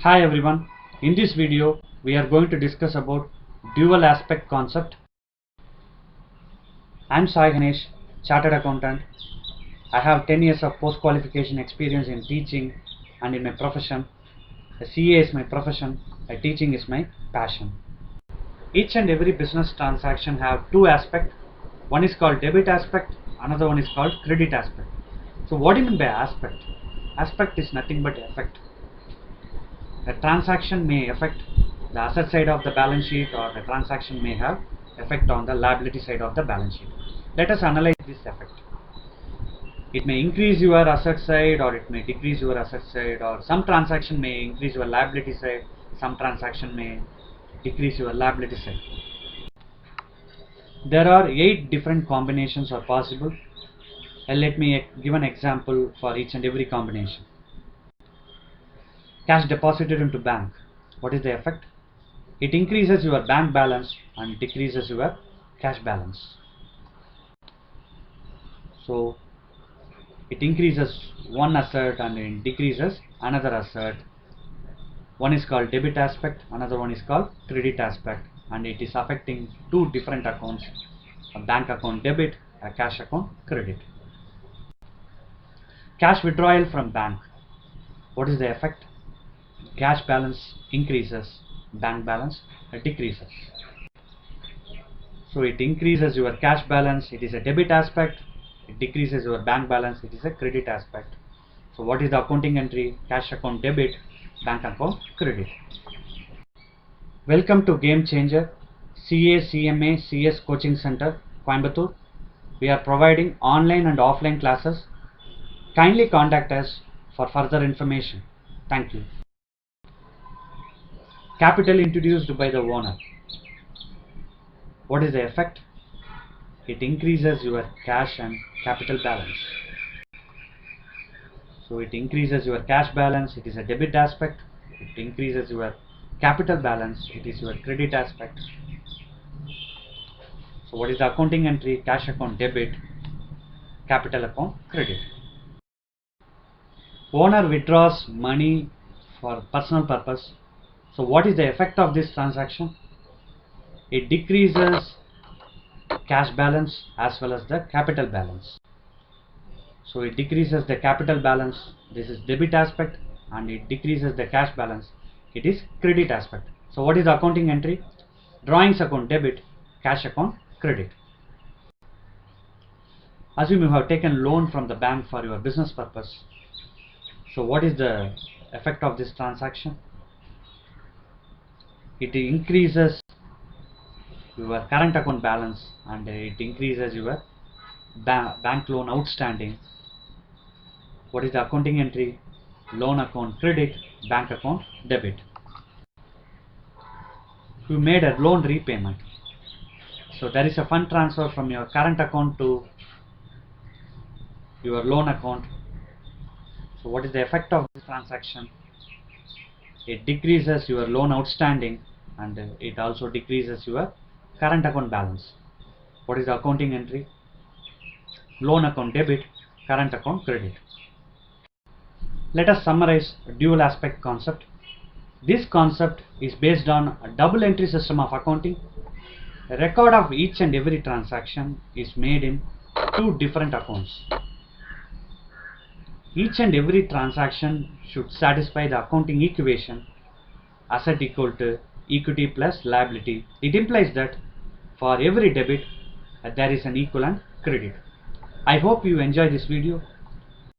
Hi everyone, in this video we are going to discuss about dual aspect concept. I am Sai Ganesh, Chartered Accountant. I have 10 years of post qualification experience in teaching and in my profession. A CA is my profession, teaching is my passion. Each and every business transaction have two aspects. One is called debit aspect, another one is called credit aspect. So what do you mean by aspect? Aspect is nothing but effect. A transaction may affect the asset side of the balance sheet, or the transaction may have effect on the liability side of the balance sheet. Let us analyze this effect. It may increase your asset side or it may decrease your asset side, or some transaction may increase your liability side, some transaction may decrease your liability side. There are 8 different combinations are possible. Let me give an example for each and every combination. Cash deposited into bank. What is the effect? It increases your bank balance and decreases your cash balance. So it increases one asset and it decreases another asset. One is called debit aspect, another one is called credit aspect, and it is affecting two different accounts: a bank account debit, a cash account credit. Cash withdrawal from bank. What is the effect? Cash balance increases, bank balance decreases. So it increases your cash balance, it is a debit aspect. It decreases your bank balance, it is a credit aspect. So what is the accounting entry? Cash account debit, bank account credit. Welcome to Game Changer CA CMA CS Coaching Center, Coimbatore. We are providing online and offline classes. Kindly contact us for further information. Thank you. Capital introduced by the owner. What is the effect? It increases your cash and capital balance. So it increases your cash balance, it is a debit aspect. It increases your capital balance, it is your credit aspect. So what is the accounting entry? Cash account debit, capital account credit. Owner withdraws money for personal purpose. So what is the effect of this transaction? It decreases cash balance as well as the capital balance. So it decreases the capital balance, this is debit aspect, and it decreases the cash balance, it is credit aspect. So what is the accounting entry? Drawings account debit, cash account credit. Assume you have taken loan from the bank for your business purpose. So what is the effect of this transaction? It increases your current account balance and it increases your bank loan outstanding. What is the accounting entry? Loan account credit, bank account debit. You made a loan repayment. So there is a fund transfer from your current account to your loan account. So what is the effect of this transaction? It decreases your loan outstanding and it also decreases your current account balance. What is the accounting entry? Loan account debit, current account credit. Let us summarize dual aspect concept. This concept is based on a double entry system of accounting. A record of each and every transaction is made in two different accounts. Each and every transaction should satisfy the accounting equation asset equal to equity plus liability. It implies that for every debit there is an equivalent credit. I hope you enjoy this video.